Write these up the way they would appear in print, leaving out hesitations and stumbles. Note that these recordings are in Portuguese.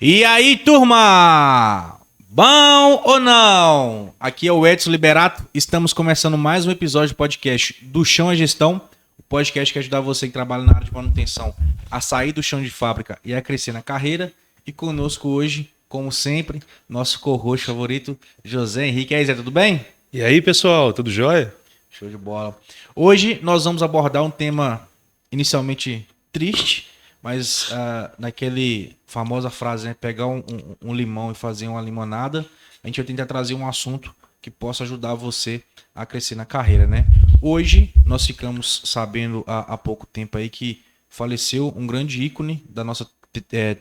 E aí, turma? Bom ou não? Aqui é o Edson Liberato. Estamos começando mais um episódio de podcast do Chão à Gestão. O podcast que ajuda você que trabalha na área de manutenção a sair do chão de fábrica e a crescer na carreira. E conosco hoje, como sempre, nosso co-host favorito, José Henrique. E aí, Zé, tudo bem? E aí, pessoal, tudo jóia? Show de bola. Hoje nós vamos abordar um tema inicialmente triste, mas naquele famosa frase, né? Pegar um limão e fazer uma limonada, a gente vai tentar trazer um assunto que possa ajudar você a crescer na carreira, né? Hoje nós ficamos sabendo há pouco tempo aí que faleceu um grande ícone da nossa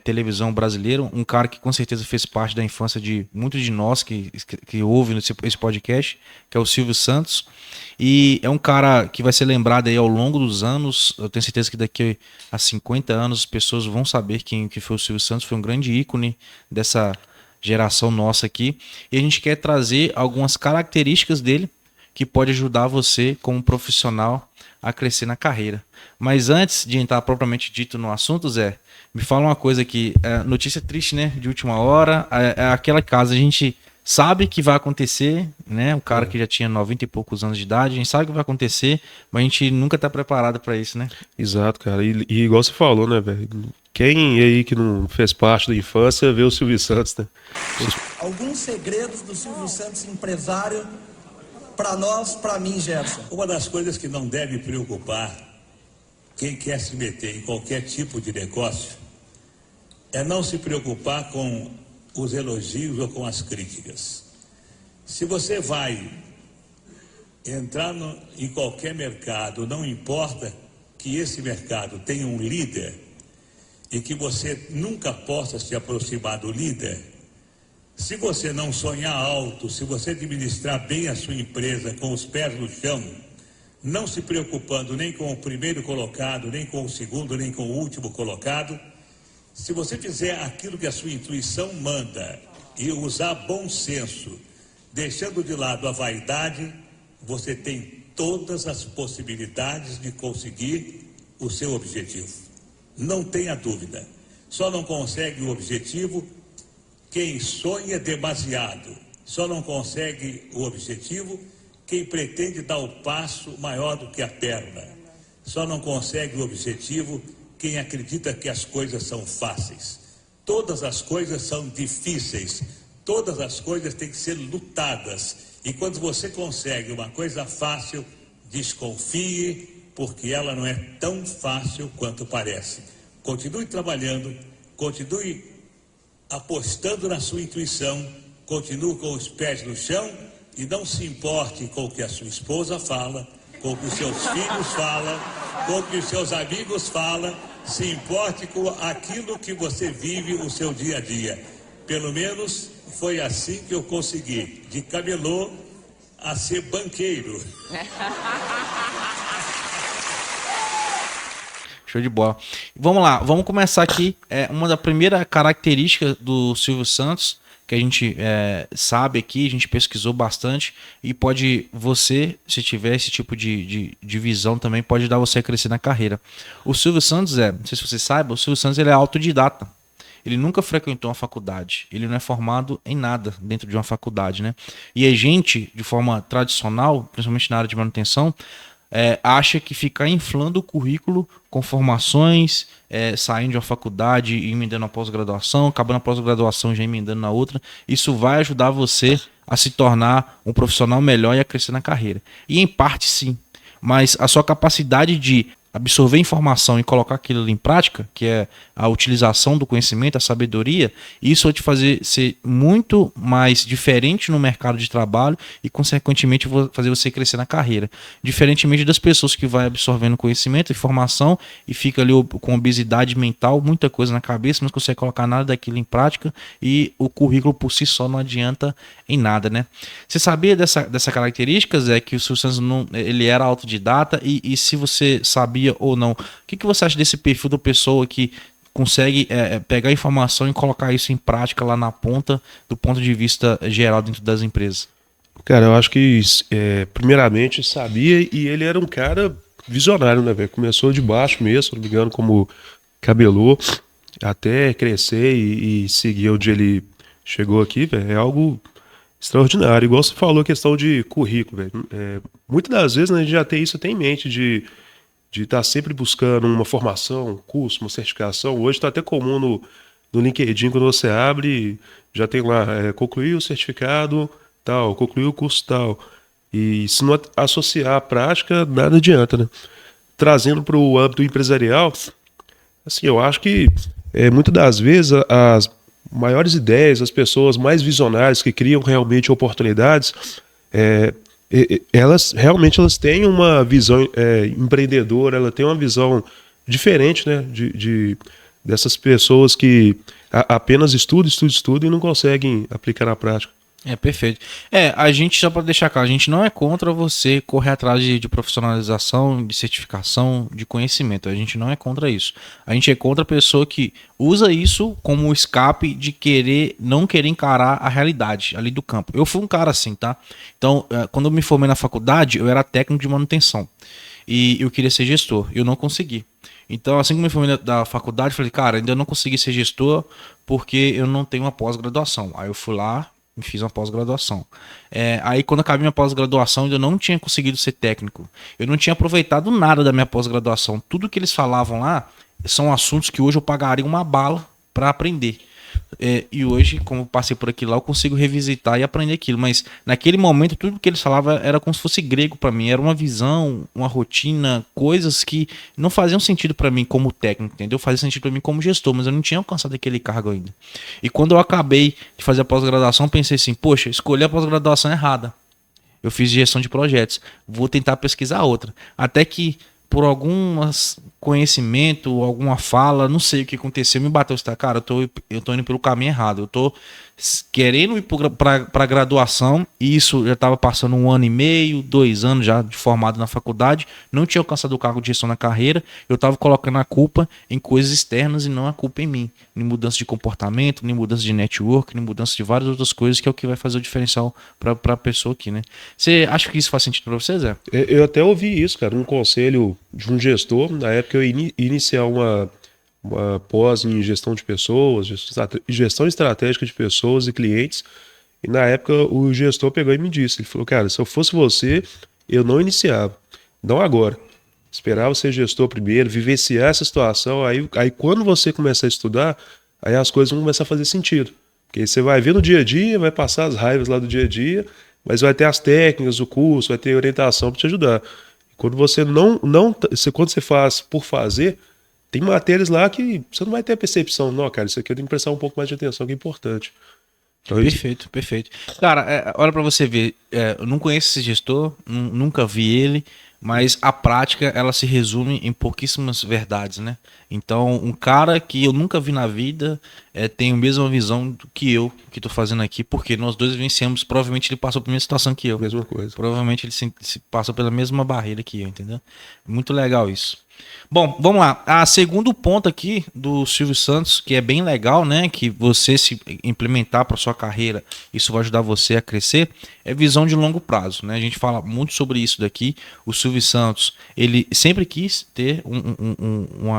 televisão brasileira, um cara que com certeza fez parte da infância de muitos de nós que ouvem esse podcast, que é o Silvio Santos. E é um cara que vai ser lembrado aí ao longo dos anos. Eu tenho certeza que daqui a 50 anos as pessoas vão saber quem que foi o Silvio Santos. Foi um grande ícone dessa geração nossa aqui. E a gente quer trazer algumas características dele que pode ajudar você como profissional a crescer na carreira. Mas antes de entrar propriamente dito no assunto, Zé, me fala uma coisa aqui. Notícia triste, né? De última hora. É aquela casa, a gente sabe que vai acontecer, né? Um cara que já tinha 90 e poucos anos de idade, a gente sabe que vai acontecer, mas a gente nunca tá preparado para isso, né? Exato, cara. E igual você falou, né, velho? Quem aí que não fez parte da infância vê o Silvio Santos, né? Alguns segredos do Silvio Santos, empresário, para nós, para mim, Gerson. Uma das coisas que não deve preocupar quem quer se meter em qualquer tipo de negócio é não se preocupar com os elogios ou com as críticas. Se você vai entrar em qualquer mercado, não importa que esse mercado tenha um líder e que você nunca possa se aproximar do líder, se você não sonhar alto, se você administrar bem a sua empresa com os pés no chão, não se preocupando nem com o primeiro colocado, nem com o segundo, nem com o último colocado, se você fizer aquilo que a sua intuição manda e usar bom senso, deixando de lado a vaidade, você tem todas as possibilidades de conseguir o seu objetivo. Não tenha dúvida. Só não consegue o objetivo quem sonha demasiado. Só não consegue o objetivo quem pretende dar o passo maior do que a perna. Só não consegue o objetivo quem acredita que as coisas são fáceis. Todas as coisas são difíceis. Todas as coisas têm que ser lutadas. E quando você consegue uma coisa fácil, desconfie, porque ela não é tão fácil quanto parece. Continue trabalhando, continue apostando na sua intuição, continue com os pés no chão e não se importe com o que a sua esposa fala, com o que os seus filhos falam, com o que os seus amigos falam. Se importe com aquilo que você vive o seu dia a dia. Pelo menos foi assim que eu consegui, de camelô a ser banqueiro. Show de bola. Vamos lá, vamos começar aqui. Uma da primeira característica do Silvio Santos, que a gente sabe aqui, a gente pesquisou bastante, e pode você, se tiver esse tipo de visão também, pode ajudar você a crescer na carreira. O Silvio Santos não sei se você sabe, o Silvio Santos ele é autodidata. Ele nunca frequentou uma faculdade. Ele não é formado em nada dentro de uma faculdade, né? E a gente, de forma tradicional, principalmente na área de manutenção, acha que ficar inflando o currículo com formações, saindo de uma faculdade e emendando a pós-graduação, acabando a pós-graduação já emendando na outra, isso vai ajudar você a se tornar um profissional melhor e a crescer na carreira. E em parte sim, mas a sua capacidade de absorver informação e colocar aquilo em prática, que é a utilização do conhecimento, a sabedoria, isso vai te fazer ser muito mais diferente no mercado de trabalho e, consequentemente, fazer você crescer na carreira. Diferentemente das pessoas que vai absorvendo conhecimento, informação e fica ali com obesidade mental, muita coisa na cabeça, não consegue colocar nada daquilo em prática e o currículo por si só não adianta em nada, né? Você sabia dessa característica, Zé, que o Silvio Santos ele era autodidata e se você sabia ou não, o que você acha desse perfil da pessoa que consegue pegar informação e colocar isso em prática lá na ponta, do ponto de vista geral dentro das empresas? Cara, eu acho que primeiramente sabia, e ele era um cara visionário, né, velho? Começou de baixo mesmo, se não me engano, como cabelô. até crescer e seguir onde ele chegou aqui, velho, é algo extraordinário. Igual você falou, a questão de currículo, velho. Muitas das vezes, né, a gente já tem isso até em mente de estar sempre buscando uma formação, um curso, uma certificação. Hoje está até comum no LinkedIn, quando você abre, já tem lá, concluir o certificado tal, concluir o curso tal. E se não associar à prática, nada adianta, né? Trazendo para o âmbito empresarial, assim, eu acho que muitas das vezes as maiores ideias, as pessoas mais visionárias que criam realmente oportunidades, elas têm uma visão empreendedora, ela tem uma visão diferente, né, dessas pessoas que apenas estudam e não conseguem aplicar na prática. Perfeito. A gente, só para deixar claro, a gente não é contra você correr atrás de profissionalização, de certificação, de conhecimento. A gente não é contra isso. A gente é contra a pessoa que usa isso como escape de não querer encarar a realidade ali do campo. Eu fui um cara assim, tá? Então, quando eu me formei na faculdade, eu era técnico de manutenção. E eu queria ser gestor. Eu não consegui. Então, assim que eu me formei da faculdade, eu falei, cara, ainda não consegui ser gestor porque eu não tenho uma pós-graduação. Aí eu fui lá, fiz uma pós-graduação. Aí quando acabei minha pós-graduação, eu não tinha conseguido ser técnico. Eu não tinha aproveitado nada da minha pós-graduação. Tudo que eles falavam lá são assuntos que hoje eu pagaria uma bala para aprender. E hoje, como eu passei por aquilo lá, eu consigo revisitar e aprender aquilo. Mas naquele momento, tudo que eles falavam era como se fosse grego para mim. Era uma visão, uma rotina, coisas que não faziam sentido para mim como técnico, entendeu? Fazia sentido para mim como gestor, mas eu não tinha alcançado aquele cargo ainda. E quando eu acabei de fazer a pós-graduação, pensei assim, poxa, escolhi a pós-graduação errada. Eu fiz gestão de projetos, vou tentar pesquisar outra. Até que por algum conhecimento, alguma fala, não sei o que aconteceu, me bateu, cara, eu tô indo pelo caminho errado, eu tô querendo ir para graduação, e isso já estava passando 1 ano e meio, 2 anos já de formado na faculdade, não tinha alcançado o cargo de gestão na carreira, eu estava colocando a culpa em coisas externas e não a culpa em mim, em mudança de comportamento, em mudança de network, em mudança de várias outras coisas, que é o que vai fazer o diferencial para a pessoa aqui, né? Você acha que isso faz sentido para você, Zé? Eu até ouvi isso, cara, um conselho de um gestor, na época eu ia iniciar uma pós em gestão de pessoas, gestão estratégica de pessoas e clientes, e na época o gestor pegou e me disse, ele falou, cara, se eu fosse você, eu não iniciava, não agora, esperava ser gestor primeiro, vivenciar essa situação, aí quando você começar a estudar, aí as coisas vão começar a fazer sentido, porque aí você vai ver no dia a dia, vai passar as raivas lá do dia a dia, mas vai ter as técnicas, o curso, vai ter orientação para te ajudar. Quando você quando você faz por fazer, tem matérias lá que você não vai ter a percepção, não, cara, isso aqui eu tenho que prestar um pouco mais de atenção, que é importante. Então, perfeito, perfeito. Cara, olha para você ver, eu não conheço esse gestor, nunca vi ele, mas a prática, ela se resume em pouquíssimas verdades, né? Então, um cara que eu nunca vi na vida tem a mesma visão do que eu, que tô fazendo aqui, porque nós dois vencemos, provavelmente ele passou pela mesma situação que eu. Mesma coisa. Provavelmente ele se passou pela mesma barreira que eu, entendeu? Muito legal isso. Bom, vamos lá. A segundo ponto aqui do Silvio Santos, que é bem legal, né? Que você se implementar para sua carreira, isso vai ajudar você a crescer, é visão de longo prazo, né? A gente fala muito sobre isso daqui. O Silvio Santos, ele sempre quis ter um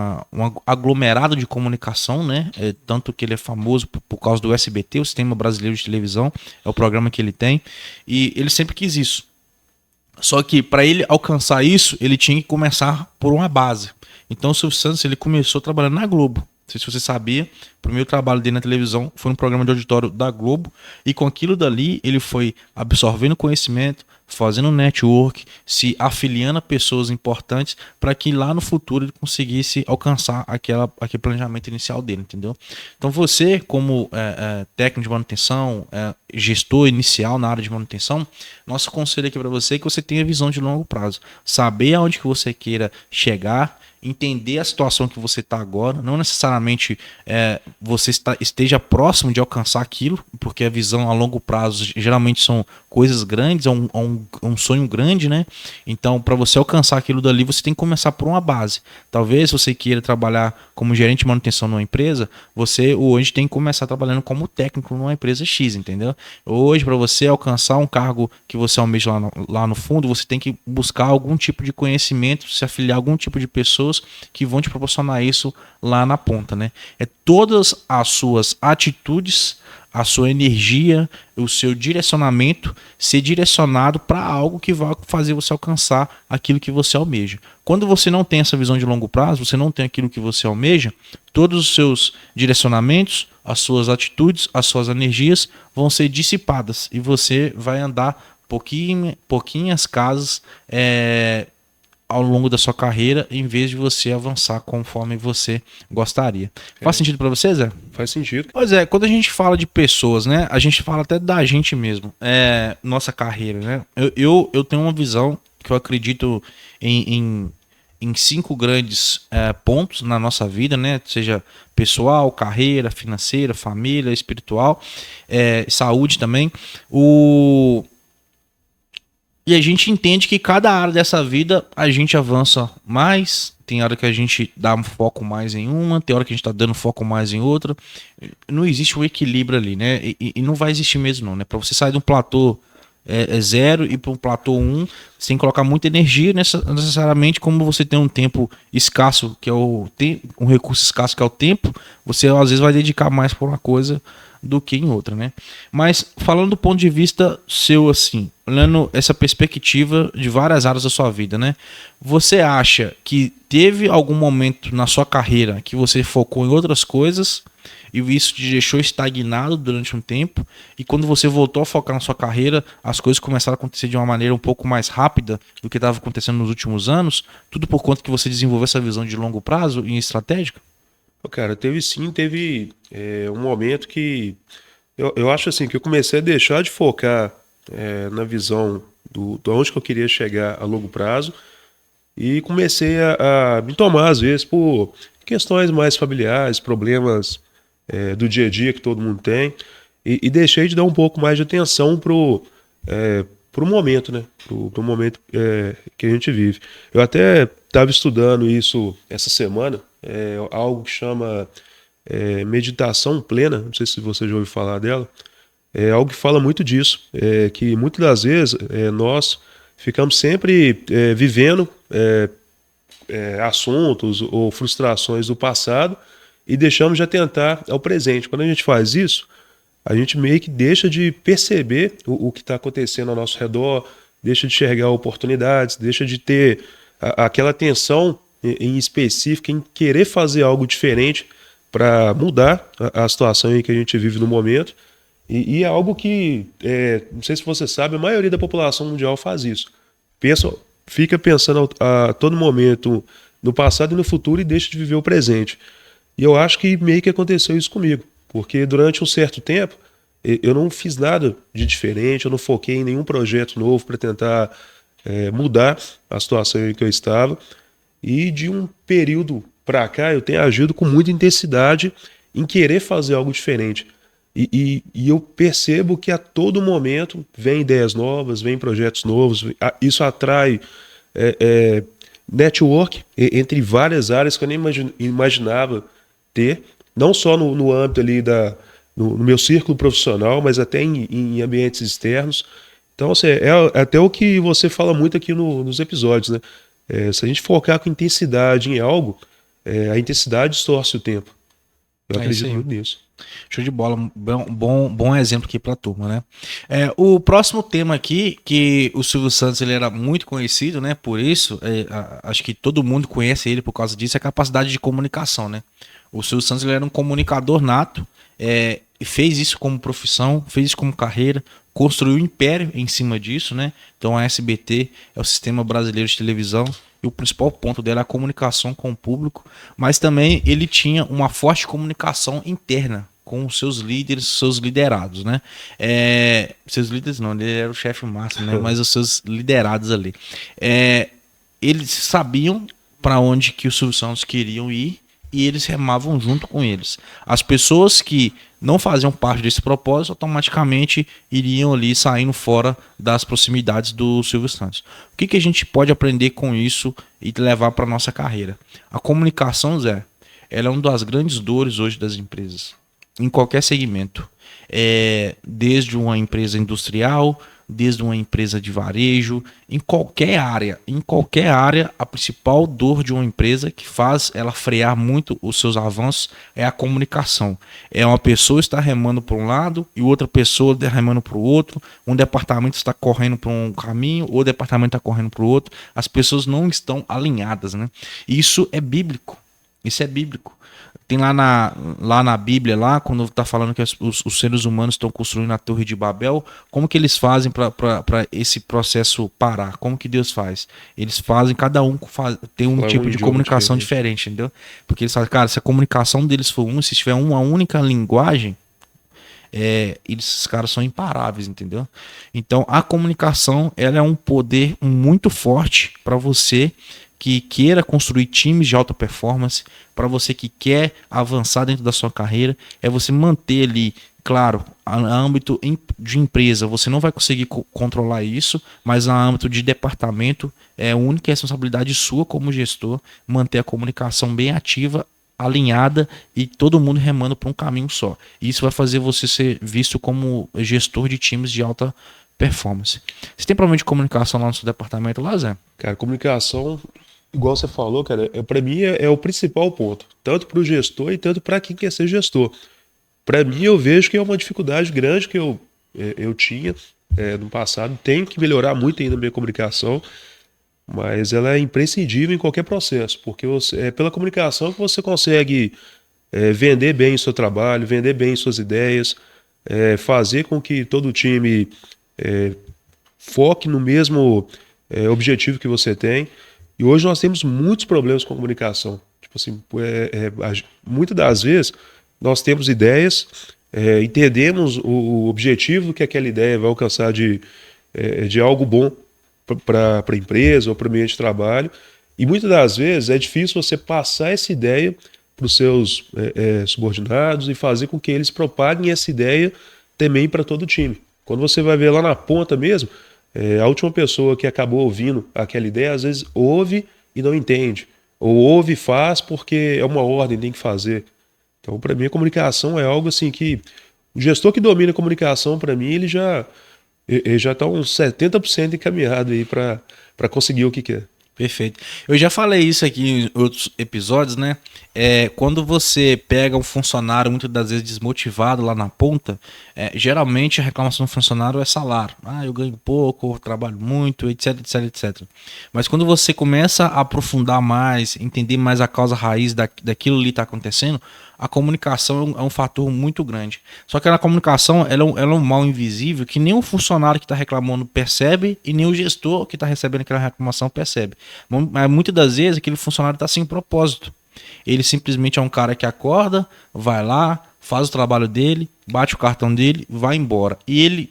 aglomerado de comunicação, né? Tanto que ele é famoso por causa do SBT, o Sistema Brasileiro de Televisão, é o programa que ele tem, e ele sempre quis isso. Só que para ele alcançar isso, ele tinha que começar por uma base. Então o Silvio Santos, ele começou trabalhando na Globo. Não sei se você sabia, o primeiro trabalho dele na televisão foi um programa de auditório da Globo, e com aquilo dali ele foi absorvendo conhecimento, fazendo network, se afiliando a pessoas importantes para que lá no futuro ele conseguisse alcançar aquele planejamento inicial dele, entendeu? Então você, como técnico de manutenção, gestor inicial na área de manutenção, nosso conselho aqui para você é que você tenha visão de longo prazo, saber aonde que você queira chegar, entender a situação que você está agora, não necessariamente você esteja próximo de alcançar aquilo, porque a visão a longo prazo geralmente são coisas grandes, é um sonho grande, né? Então, para você alcançar aquilo dali, você tem que começar por uma base. Talvez você queira trabalhar como gerente de manutenção numa empresa, você hoje tem que começar trabalhando como técnico numa empresa X, entendeu? Hoje, para você alcançar um cargo que você almeja lá no fundo, você tem que buscar algum tipo de conhecimento, se afiliar a algum tipo de pessoas que vão te proporcionar isso lá na ponta, né? É todas as suas atitudes, a sua energia, o seu direcionamento ser direcionado para algo que vai fazer você alcançar aquilo que você almeja. Quando você não tem essa visão de longo prazo, você não tem aquilo que você almeja, todos os seus direcionamentos, as suas atitudes, as suas energias vão ser dissipadas e você vai andar pouquinhas casas ao longo da sua carreira, em vez de você avançar conforme você gostaria. Faz sentido para você, Zé? Faz sentido. Pois é, quando a gente fala de pessoas, né, a gente fala até da gente mesmo, nossa carreira, né? Eu tenho uma visão que eu acredito em 5 grandes pontos na nossa vida, né? Seja pessoal, carreira, financeira, família, espiritual, saúde também. E a gente entende que cada área dessa vida a gente avança mais. Tem hora que a gente dá um foco mais em uma, tem hora que a gente tá dando foco mais em outra. Não existe um equilíbrio ali, né? E não vai existir mesmo, não, né? Para você sair de um platô 0 e para um platô 1, você tem que colocar muita energia, necessariamente, como você tem um tempo escasso, que é um recurso escasso que é o tempo, você às vezes vai dedicar mais para uma coisa do que em outra, né? Mas falando do ponto de vista seu, assim, olhando essa perspectiva de várias áreas da sua vida, né? Você acha que teve algum momento na sua carreira que você focou em outras coisas e isso te deixou estagnado durante um tempo, e quando você voltou a focar na sua carreira, as coisas começaram a acontecer de uma maneira um pouco mais rápida do que estava acontecendo nos últimos anos, tudo por conta que você desenvolveu essa visão de longo prazo e estratégica? Cara, teve um momento que eu acho assim que eu comecei a deixar de focar na visão de onde que eu queria chegar a longo prazo e comecei a me tomar às vezes por questões mais familiares, problemas do dia a dia que todo mundo tem e deixei de dar um pouco mais de atenção pro momento, né? Pro momento que a gente vive. Eu até estava estudando isso essa semana. Algo que chama meditação plena, não sei se você já ouviu falar dela, é algo que fala muito disso, que muitas das vezes nós ficamos sempre vivendo assuntos ou frustrações do passado e deixamos de atentar ao presente. Quando a gente faz isso, a gente meio que deixa de perceber o que está acontecendo ao nosso redor, deixa de enxergar oportunidades, deixa de ter aquela atenção em específico, em querer fazer algo diferente para mudar a situação em que a gente vive no momento. E é algo que, não sei se você sabe, a maioria da população mundial faz isso. Fica pensando a todo momento no passado e no futuro e deixa de viver o presente. E eu acho que meio que aconteceu isso comigo, porque durante um certo tempo eu não fiz nada de diferente, eu não foquei em nenhum projeto novo para tentar mudar a situação em que eu estava. E de um período para cá eu tenho agido com muita intensidade em querer fazer algo diferente. E eu percebo que a todo momento vem ideias novas, vem projetos novos, isso atrai network entre várias áreas que eu nem imaginava ter, não só no âmbito ali no meu círculo profissional, mas até em ambientes externos. Então, assim, até o que você fala muito aqui nos episódios, né? Se a gente focar com intensidade em algo, a intensidade distorce o tempo. Eu acredito muito nisso. Show de bola, bom exemplo aqui para a turma, né? O próximo tema aqui, que o Silvio Santos ele era muito conhecido, né? Por isso, acho que todo mundo conhece ele por causa disso, é a capacidade de comunicação, né? O Silvio Santos ele era um comunicador nato, fez isso como profissão, fez isso como carreira, construiu um império em cima disso, né? Então a SBT é o Sistema Brasileiro de Televisão e o principal ponto dela é a comunicação com o público, mas também ele tinha uma forte comunicação interna com os seus líderes, seus liderados, né? Seus líderes não, ele era o chefe máximo, né? Mas os seus liderados ali. Eles sabiam para onde que os Silvio Santos queriam ir e eles remavam junto com eles. As pessoas que não faziam parte desse propósito automaticamente iriam ali saindo fora das proximidades do Silvio Santos. O que a gente pode aprender com isso e levar para a nossa carreira? A comunicação, Zé, ela é uma das grandes dores hoje das empresas. em qualquer segmento. Desde uma empresa industrial, desde uma empresa de varejo, em qualquer área, a principal dor de uma empresa que faz ela frear muito os seus avanços é a comunicação. É uma pessoa está remando para um lado e outra pessoa está remando para o outro, um departamento está correndo para um caminho, outro departamento está correndo para o outro, as pessoas não estão alinhadas, né? Isso é bíblico. Isso é bíblico. Tem lá na Bíblia, lá, quando está falando que os seres humanos estão construindo a Torre de Babel, como que eles fazem para esse processo parar? Como que Deus faz? Eles fazem, cada um tem um tipo de comunicação diferente, entendeu? Porque eles falam, cara, se a comunicação deles for se tiver uma única linguagem, esses caras são imparáveis, entendeu? Então, a comunicação, ela é um poder muito forte para você que queira construir times de alta performance, para você que quer avançar dentro da sua carreira, é você manter ali, claro, a âmbito de empresa, você não vai conseguir controlar isso, mas a âmbito de departamento é a única responsabilidade sua como gestor, manter a comunicação bem ativa, alinhada e todo mundo remando para um caminho só. Isso vai fazer você ser visto como gestor de times de alta performance. Você tem problema de comunicação lá no seu departamento, lá, Zé? Cara, comunicação, igual você falou, cara, para mim é o principal ponto, tanto para o gestor e tanto para quem quer ser gestor. Para mim, eu vejo que é uma dificuldade grande que eu tinha no passado, tenho que melhorar muito ainda a minha comunicação, mas ela é imprescindível em qualquer processo, porque é pela comunicação que você consegue vender bem o seu trabalho, vender bem suas ideias, fazer com que todo o time foque no mesmo objetivo que você tem. E hoje nós temos muitos problemas com a comunicação. Tipo assim, muitas das vezes nós temos ideias, entendemos o objetivo que aquela ideia vai alcançar de algo bom para a empresa ou para o ambiente de trabalho. E muitas das vezes é difícil você passar essa ideia para os seus subordinados e fazer com que eles propaguem essa ideia também para todo o time. Quando você vai ver lá na ponta mesmo, a última pessoa que acabou ouvindo aquela ideia, às vezes ouve e não entende. Ou ouve e faz porque é uma ordem, tem que fazer. Então, para mim, a comunicação é algo assim que o gestor que domina a comunicação, para mim, ele já está uns 70% encaminhado aí para conseguir o que quer. Perfeito. Eu já falei isso aqui em outros episódios, né? Quando você pega um funcionário muitas das vezes desmotivado lá na ponta, geralmente a reclamação do funcionário é salário. Eu ganho pouco, eu trabalho muito, etc, etc, etc. Mas quando você começa a aprofundar mais, entender mais a causa raiz daquilo ali está acontecendo, a comunicação é um fator muito grande. Só que a comunicação ela é um mal invisível que nem o funcionário que está reclamando percebe e nem o gestor que está recebendo aquela reclamação percebe. Mas muitas das vezes aquele funcionário está sem propósito. Ele simplesmente é um cara que acorda, vai lá, faz o trabalho dele, bate o cartão dele, vai embora. E ele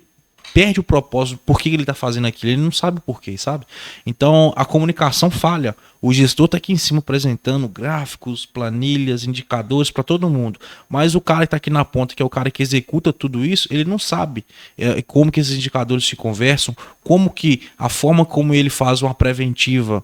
perde o propósito, por que ele está fazendo aquilo, ele não sabe por quê, sabe? Então a comunicação falha. O gestor está aqui em cima apresentando gráficos, planilhas, indicadores para todo mundo. Mas o cara que está aqui na ponta, que é o cara que executa tudo isso, ele não sabe como que esses indicadores se conversam, como que a forma como ele faz uma preventiva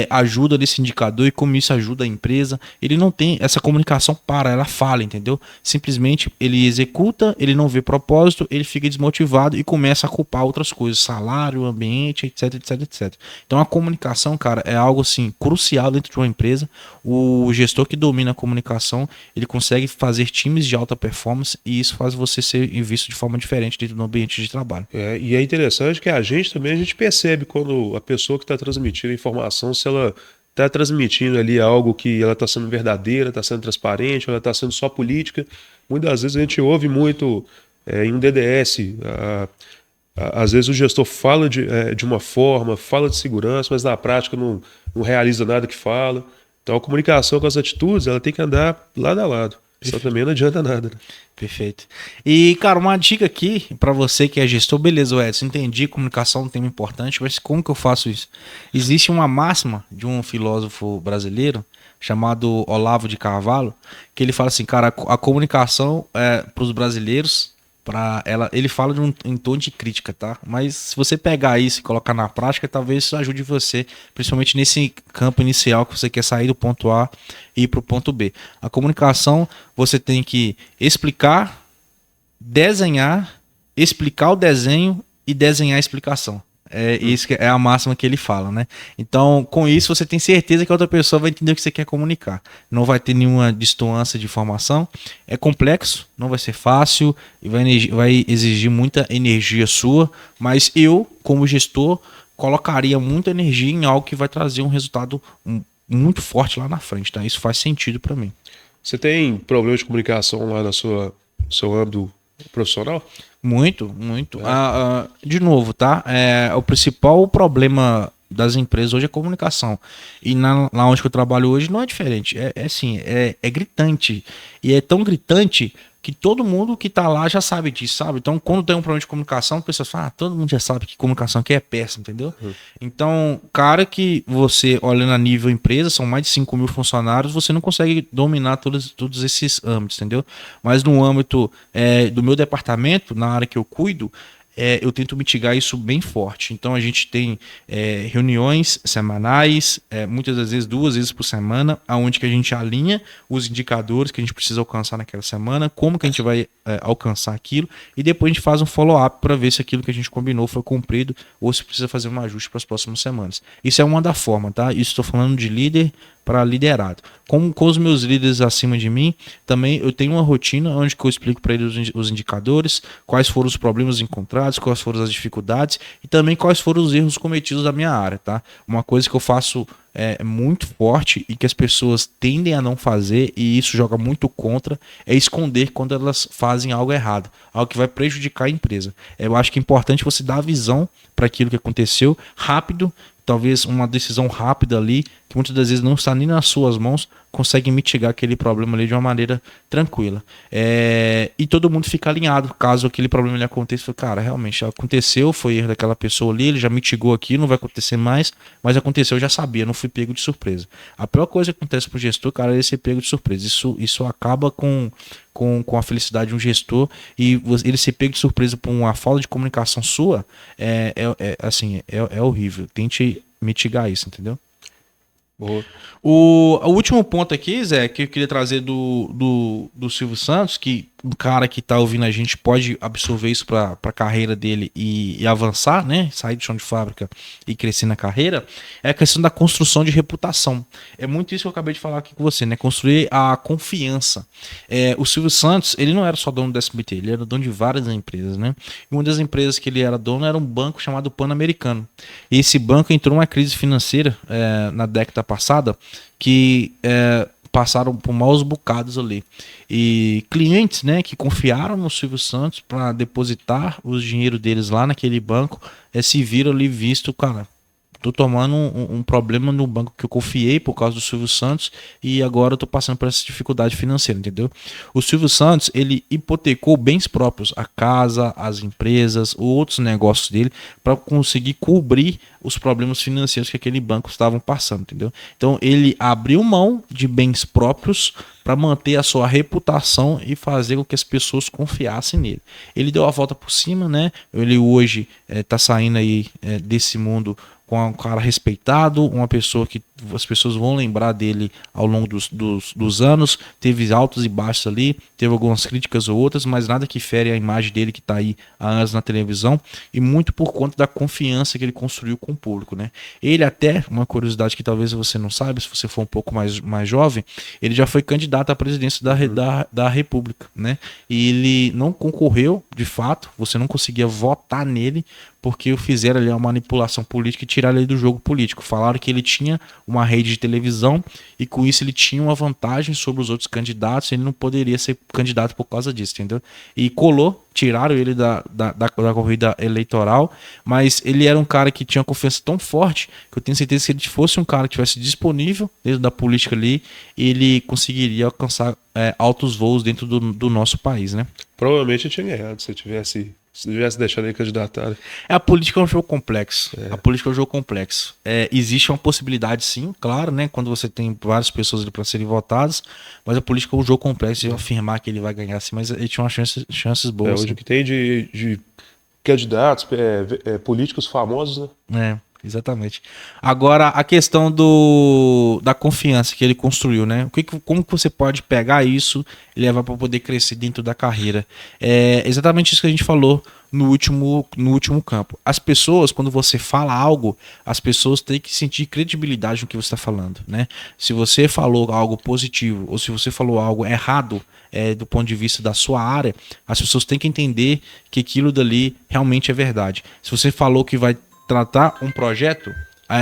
ajuda nesse indicador e como isso ajuda a empresa. Ele não tem essa comunicação ela falha, entendeu? Simplesmente ele executa, ele não vê propósito, ele fica desmotivado e começa a culpar outras coisas, salário, ambiente, etc, etc, etc. Então a comunicação, cara, é algo assim crucial dentro de uma empresa. O gestor que domina a comunicação, ele consegue fazer times de alta performance e isso faz você ser visto de forma diferente dentro do ambiente de trabalho. E é interessante que a gente percebe quando a pessoa que está transmitindo a informação, se ela está transmitindo ali algo que ela está sendo verdadeira, está sendo transparente, ela está sendo só política. Muitas das vezes a gente ouve muito em um DDS, às vezes o gestor fala de uma forma, fala de segurança, mas na prática não realiza nada que fala. Então a comunicação com as atitudes, ela tem que andar lado a lado. Só também não adianta nada, né? Perfeito. E, cara, uma dica aqui para você que é gestor, beleza, Edson, entendi, comunicação é um tema importante, mas como que eu faço isso? Existe uma máxima de um filósofo brasileiro chamado Olavo de Carvalho, que ele fala assim, cara, a comunicação para os brasileiros Ele fala em tom de crítica, tá? Mas se você pegar isso e colocar na prática, talvez isso ajude você, principalmente nesse campo inicial que você quer sair do ponto A e ir para o ponto B. A comunicação, você tem que explicar, desenhar, explicar o desenho e desenhar a explicação. É isso que é a máxima que ele fala, né? Então, com isso, você tem certeza que a outra pessoa vai entender o que você quer comunicar. Não vai ter nenhuma distorção de informação. É complexo, não vai ser fácil e vai exigir muita energia sua, mas eu, como gestor, colocaria muita energia em algo que vai trazer um resultado muito forte lá na frente, tá? Isso faz sentido para mim. Você tem problema de comunicação lá seu âmbito profissional? Muito, muito. De novo, tá? O principal problema das empresas hoje é comunicação. E lá onde eu trabalho hoje não é diferente. É gritante. E é tão gritante que todo mundo que tá lá já sabe disso, sabe? Então, quando tem um problema de comunicação, as pessoas falam, todo mundo já sabe que comunicação aqui é péssima, entendeu? Então, cara, que você olha na nível empresa, são mais de 5 mil funcionários, você não consegue dominar todos esses âmbitos, entendeu? Mas no âmbito do meu departamento, na área que eu cuido, eu tento mitigar isso bem forte. Então a gente tem reuniões semanais, muitas das vezes 2 vezes por semana, onde que a gente alinha os indicadores que a gente precisa alcançar naquela semana, como que a gente vai alcançar aquilo, e depois a gente faz um follow-up para ver se aquilo que a gente combinou foi cumprido ou se precisa fazer um ajuste para as próximas semanas. Isso é uma da forma, tá? Isso estou falando de líder para liderado. Com os meus líderes acima de mim, também eu tenho uma rotina onde que eu explico para eles os indicadores, quais foram os problemas encontrados, quais foram as dificuldades e também quais foram os erros cometidos da minha área, tá? Uma coisa que eu faço muito forte e que as pessoas tendem a não fazer, e isso joga muito contra, é esconder quando elas fazem algo errado, algo que vai prejudicar a empresa. Eu acho que é importante você dar a visão para aquilo que aconteceu rápido, talvez uma decisão rápida ali, que muitas das vezes não está nem nas suas mãos, consegue mitigar aquele problema ali de uma maneira tranquila. E todo mundo fica alinhado, caso aquele problema ali aconteça, cara, realmente aconteceu, foi erro daquela pessoa ali, ele já mitigou aqui, não vai acontecer mais, mas aconteceu, eu já sabia, não fui pego de surpresa. A pior coisa que acontece pro gestor, cara, é ele ser pego de surpresa. Isso acaba com a felicidade de um gestor, e ele ser pego de surpresa por uma falta de comunicação sua, é horrível. Tente mitigar isso, entendeu? Boa. O último ponto aqui, Zé, que eu queria trazer do Silvio Santos, que um cara que tá ouvindo a gente pode absorver isso para a carreira dele e avançar, né? Sair do chão de fábrica e crescer na carreira, é a questão da construção de reputação. É muito isso que eu acabei de falar aqui com você, né? Construir a confiança. O Silvio Santos, ele não era só dono do SBT, ele era dono de várias empresas, né? E uma das empresas que ele era dono era um banco chamado Pan-Americano. E esse banco entrou numa crise financeira na década passada, que passaram por maus bocados ali. E clientes, né, que confiaram no Silvio Santos para depositar o dinheiro deles lá naquele banco, se viram ali visto, cara, tô tomando um problema no banco que eu confiei por causa do Silvio Santos e agora eu tô passando por essa dificuldade financeira, entendeu? O Silvio Santos, ele hipotecou bens próprios, a casa, as empresas, outros negócios dele, para conseguir cobrir os problemas financeiros que aquele banco estavam passando, entendeu? Então ele abriu mão de bens próprios para manter a sua reputação e fazer com que as pessoas confiassem nele. Ele deu a volta por cima, né? Ele hoje tá saindo aí desse mundo com um cara respeitado, uma pessoa que as pessoas vão lembrar dele ao longo dos anos. Teve altos e baixos ali, teve algumas críticas ou outras, mas nada que fere a imagem dele que está aí há anos na televisão, e muito por conta da confiança que ele construiu com o público, né? Ele até, uma curiosidade que talvez você não saiba, se você for um pouco mais jovem, ele já foi candidato à presidência da República, né? E ele não concorreu, de fato, você não conseguia votar nele, porque fizeram ali uma manipulação política e tiraram ele do jogo político. Falaram que ele tinha uma rede de televisão e com isso ele tinha uma vantagem sobre os outros candidatos, ele não poderia ser candidato por causa disso, entendeu? E colou, tiraram ele da corrida eleitoral, mas ele era um cara que tinha uma confiança tão forte que eu tenho certeza que se ele fosse um cara que estivesse disponível dentro da política ali, ele conseguiria alcançar altos voos dentro do nosso país, né? Provavelmente eu tinha ganhado se eu tivesse Se tivesse deixado ele candidatar. A política é um jogo complexo. A política é um jogo complexo. Existe uma possibilidade, sim, claro, né? Quando você tem várias pessoas ali para serem votadas, mas a política é um jogo complexo. Eu afirmar que ele vai ganhar, assim, mas ele tinha chances boas. Hoje o que tem de candidatos, políticos famosos, né? Exatamente. Agora, a questão da confiança que ele construiu, né? Como que você pode pegar isso e levar para poder crescer dentro da carreira? É exatamente isso que a gente falou no último campo. As pessoas, quando você fala algo, as pessoas têm que sentir credibilidade no que você está falando, né? Se você falou algo positivo ou se você falou algo errado, do ponto de vista da sua área, as pessoas têm que entender que aquilo dali realmente é verdade. Se você falou que vai tratar um projeto,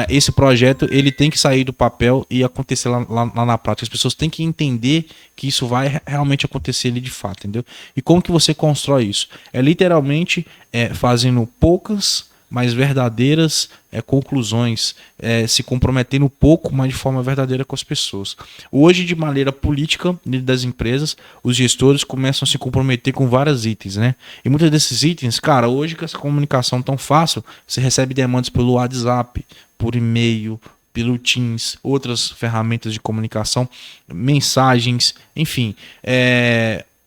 esse projeto ele tem que sair do papel e acontecer lá na prática. As pessoas têm que entender que isso vai realmente acontecer ali de fato, entendeu? E como que você constrói isso? É literalmente fazendo poucas, mas verdadeiras conclusões, se comprometendo pouco, mas de forma verdadeira com as pessoas. Hoje, de maneira política, dentro das empresas, os gestores começam a se comprometer com vários itens, né? E muitos desses itens, cara, hoje com essa comunicação tão fácil, você recebe demandas pelo WhatsApp, por e-mail, pelo Teams, outras ferramentas de comunicação, mensagens, enfim,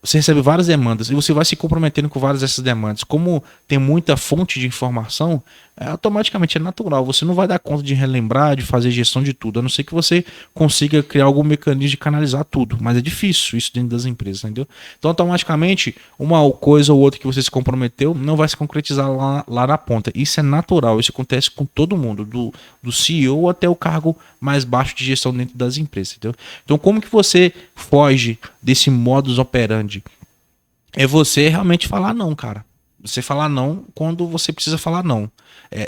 você recebe várias demandas e você vai se comprometendo com várias dessas demandas. Como tem muita fonte de informação, automaticamente é natural. Você não vai dar conta de relembrar, de fazer gestão de tudo, a não ser que você consiga criar algum mecanismo de canalizar tudo. Mas é difícil isso dentro das empresas, entendeu? Então, automaticamente, uma coisa ou outra que você se comprometeu não vai se concretizar lá na ponta. Isso é natural, isso acontece com todo mundo, do CEO até o cargo mais baixo de gestão dentro das empresas, entendeu? Então, como que você foge desse modus operandi? É você realmente falar não, cara. Você falar não quando você precisa falar não.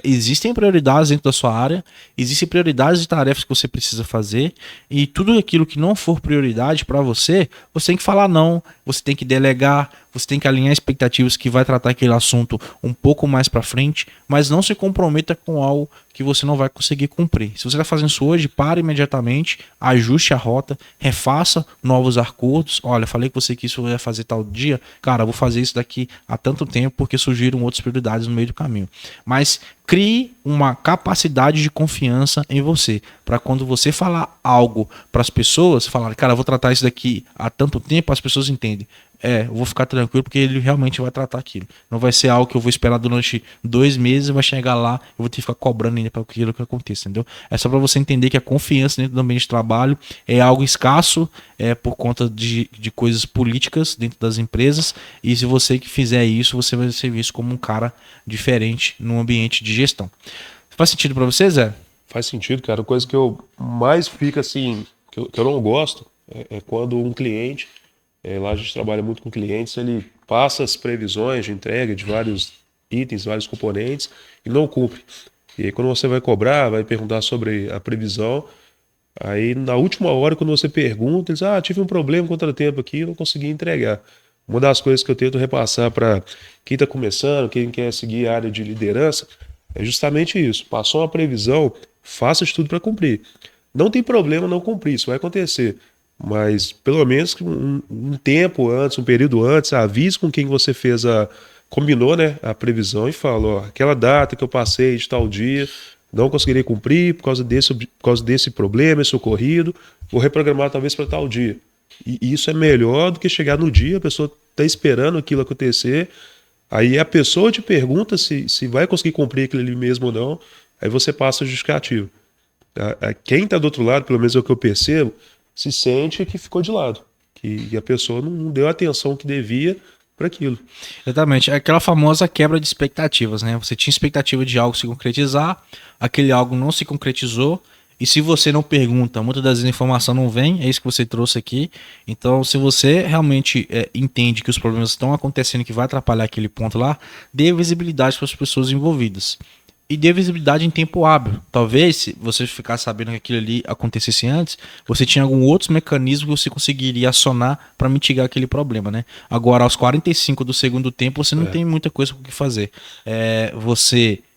Existem prioridades dentro da sua área, existem prioridades de tarefas que você precisa fazer, e tudo aquilo que não for prioridade para você, você tem que falar não, você tem que delegar, você tem que alinhar expectativas que vai tratar aquele assunto um pouco mais para frente, mas não se comprometa com algo que você não vai conseguir cumprir. Se você está fazendo isso hoje, pare imediatamente, ajuste a rota, refaça novos acordos. Olha, falei com você que isso ia fazer tal dia, cara, eu vou fazer isso daqui a tanto tempo porque surgiram outras prioridades no meio do caminho. Mas crie uma capacidade de confiança em você, para quando você falar algo para as pessoas, falar, cara, eu vou tratar isso daqui há tanto tempo, as pessoas entendem. Eu vou ficar tranquilo porque ele realmente vai tratar aquilo. Não vai ser algo que eu vou esperar durante 2 meses e vai chegar lá, eu vou ter que ficar cobrando ainda para aquilo que aconteça, entendeu? É só para você entender que a confiança dentro do ambiente de trabalho é algo escasso, por conta de coisas políticas dentro das empresas, e se você que fizer isso, você vai ser visto como um cara diferente no ambiente de gestão. Faz sentido para você, Zé? Faz sentido, cara. A coisa que eu mais fico assim, que eu não gosto, é quando um cliente, lá a gente trabalha muito com clientes, ele passa as previsões de entrega de vários itens, vários componentes e não cumpre. E aí quando você vai cobrar, vai perguntar sobre a previsão, aí na última hora quando você pergunta, eles tive um problema, contratempo aqui, não consegui entregar. Uma das coisas que eu tento repassar para quem está começando, quem quer seguir a área de liderança, é justamente isso. Passou uma previsão, faça de tudo para cumprir. Não tem problema não cumprir, isso vai acontecer. Mas pelo menos um tempo antes, um período antes, avise com quem você combinou, né, a previsão e fala, aquela data que eu passei de tal dia, não conseguirei cumprir por causa desse problema, esse ocorrido, vou reprogramar talvez para tal dia. E isso é melhor do que chegar no dia, a pessoa está esperando aquilo acontecer, aí a pessoa te pergunta se vai conseguir cumprir aquilo ali mesmo ou não, aí você passa o justificativo. Quem está do outro lado, pelo menos é o que eu percebo, se sente que ficou de lado, que a pessoa não deu a atenção que devia para aquilo. Exatamente, é aquela famosa quebra de expectativas, né? Você tinha expectativa de algo se concretizar, aquele algo não se concretizou, e se você não pergunta, muitas das vezes a informação não vem, é isso que você trouxe aqui. Então, se você realmente entende que os problemas estão acontecendo, que vai atrapalhar aquele ponto lá, dê visibilidade para as pessoas envolvidas. E dê visibilidade em tempo hábil. Talvez, se você ficar sabendo que aquilo ali acontecesse antes, você tinha algum outro mecanismo que você conseguiria acionar para mitigar aquele problema, né? Agora, aos 45 do segundo tempo, você não tem muita coisa o que fazer.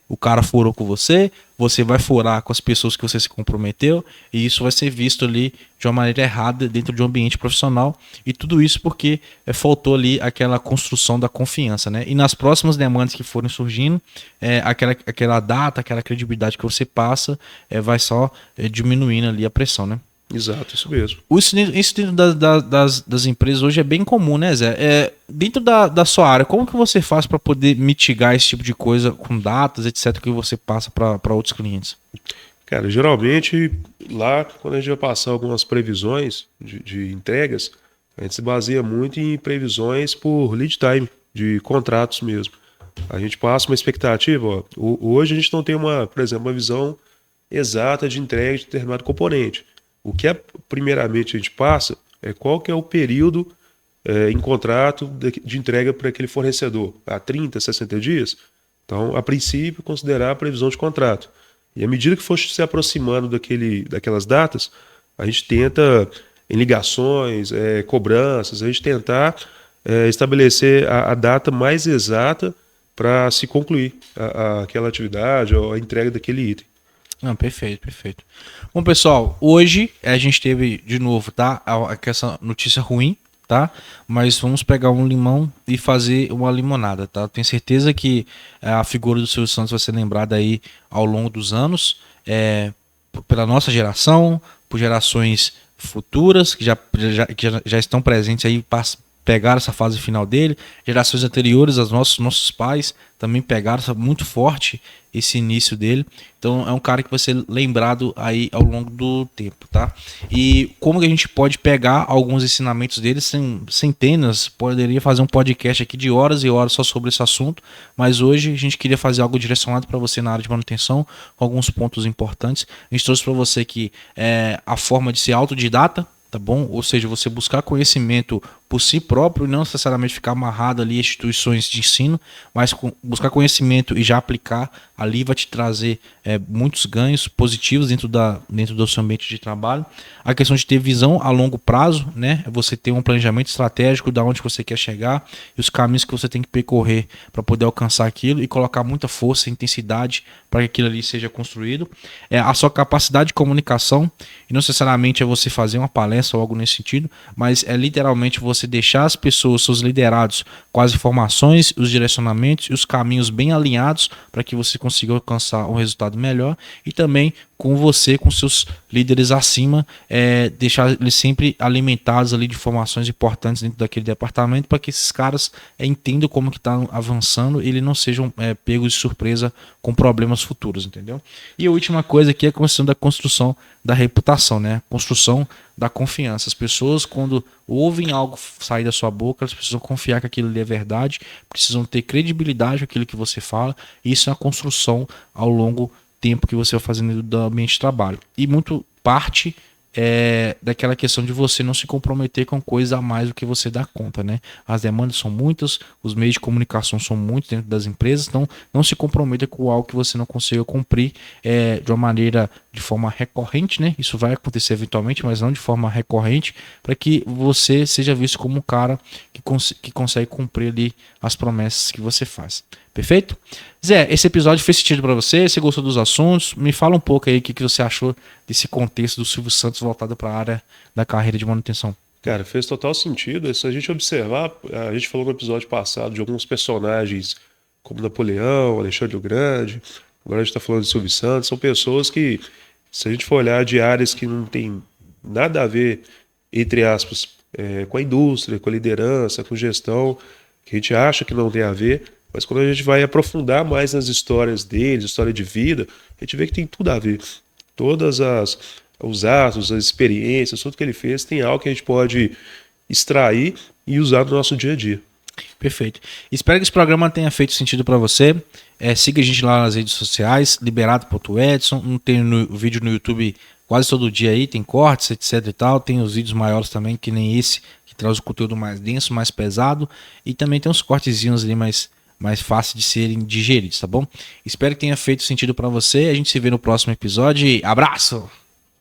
O cara furou com você, você vai furar com as pessoas que você se comprometeu e isso vai ser visto ali de uma maneira errada dentro de um ambiente profissional. E tudo isso porque faltou ali aquela construção da confiança, né? E nas próximas demandas que forem surgindo, aquela data, aquela credibilidade que você passa, vai só diminuindo ali a pressão, né? Exato, isso mesmo. Isso dentro das empresas hoje é bem comum, né, Zé? Dentro da sua área, como que você faz para poder mitigar esse tipo de coisa com datas, etc., que você passa para outros clientes? Cara, geralmente, lá, quando a gente vai passar algumas previsões de entregas, a gente se baseia muito em previsões por lead time, de contratos mesmo. A gente passa uma expectativa, ó, hoje a gente não tem por exemplo, uma visão exata de entrega de determinado componente. O que primeiramente a gente passa é qual que é o período em contrato de entrega para aquele fornecedor. Há 30, 60 dias? Então, a princípio, considerar a previsão de contrato. E à medida que for se aproximando daquelas datas, a gente tenta, em ligações, cobranças, a gente tentar estabelecer a data mais exata para se concluir aquela atividade ou a entrega daquele item. Não, perfeito, perfeito. Bom, pessoal, hoje a gente teve de novo, tá? Essa notícia ruim, tá? Mas vamos pegar um limão e fazer uma limonada, tá? Tenho certeza que a figura do Silvio Santos vai ser lembrada aí ao longo dos anos, pela nossa geração, por gerações futuras que já estão presentes aí, pegaram essa fase final dele, gerações anteriores, os nossos pais também pegaram muito forte esse início dele. Então é um cara que vai ser lembrado aí ao longo do tempo, tá? E como que a gente pode pegar alguns ensinamentos dele, centenas, poderia fazer um podcast aqui de horas e horas só sobre esse assunto, mas hoje a gente queria fazer algo direcionado para você na área de manutenção, com alguns pontos importantes. A gente trouxe para você que a forma de ser autodidata, tá bom? Ou seja, você buscar conhecimento por si próprio e não necessariamente ficar amarrado ali a instituições de ensino, mas buscar conhecimento e já aplicar ali vai te trazer muitos ganhos positivos dentro do seu ambiente de trabalho. A questão de ter visão a longo prazo, né? Você ter um planejamento estratégico de onde você quer chegar e os caminhos que você tem que percorrer para poder alcançar aquilo e colocar muita força e intensidade para que aquilo ali seja construído. A sua capacidade de comunicação, e não necessariamente é você fazer uma palestra ou algo nesse sentido, mas é literalmente você deixar as pessoas, seus liderados, com as informações, os direcionamentos e os caminhos bem alinhados para que você consiga alcançar um resultado melhor, e também com você, com seus líderes acima, deixar eles sempre alimentados ali de informações importantes dentro daquele departamento para que esses caras entendam como que está avançando e eles não sejam pegos de surpresa com problemas futuros, entendeu? E a última coisa aqui é a questão da construção da reputação, né? Construção da confiança. As pessoas, quando ouvem algo sair da sua boca, elas precisam confiar que aquilo ali é verdade, precisam ter credibilidade com aquilo que você fala, e isso é uma construção ao longo tempo que você vai fazendo do ambiente de trabalho. E muito parte daquela questão de você não se comprometer com coisa a mais do que você dá conta, né? As demandas são muitas, os meios de comunicação são muitos dentro das empresas, então não se comprometa com algo que você não consiga cumprir de uma maneira, de forma recorrente, né? Isso vai acontecer eventualmente, mas não de forma recorrente, para que você seja visto como um cara que consegue cumprir ali as promessas que você faz. Perfeito? Zé, esse episódio fez sentido para você? Você gostou dos assuntos? Me fala um pouco aí o que você achou desse contexto do Silvio Santos voltado para a área da carreira de manutenção. Cara, fez total sentido. Se a gente observar, a gente falou no episódio passado de alguns personagens como Napoleão, Alexandre o Grande, agora a gente está falando de Silvio Santos, são pessoas que, se a gente for olhar de áreas que não tem nada a ver, entre aspas, com a indústria, com a liderança, com gestão, que a gente acha que não tem a ver, mas quando a gente vai aprofundar mais nas histórias deles, história de vida, a gente vê que tem tudo a ver. Todos os atos, as experiências, tudo que ele fez, tem algo que a gente pode extrair e usar no nosso dia a dia. Perfeito. Espero que esse programa tenha feito sentido para você. Siga a gente lá nas redes sociais, liberado.edson. Não tem vídeo no YouTube quase todo dia aí, tem cortes, etc e tal. Tem os vídeos maiores também, que nem esse, que traz o conteúdo mais denso, mais pesado. E também tem uns cortezinhos ali mais fácil de serem digeridos, tá bom? Espero que tenha feito sentido para você. A gente se vê no próximo episódio. Abraço!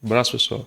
Abraço, pessoal.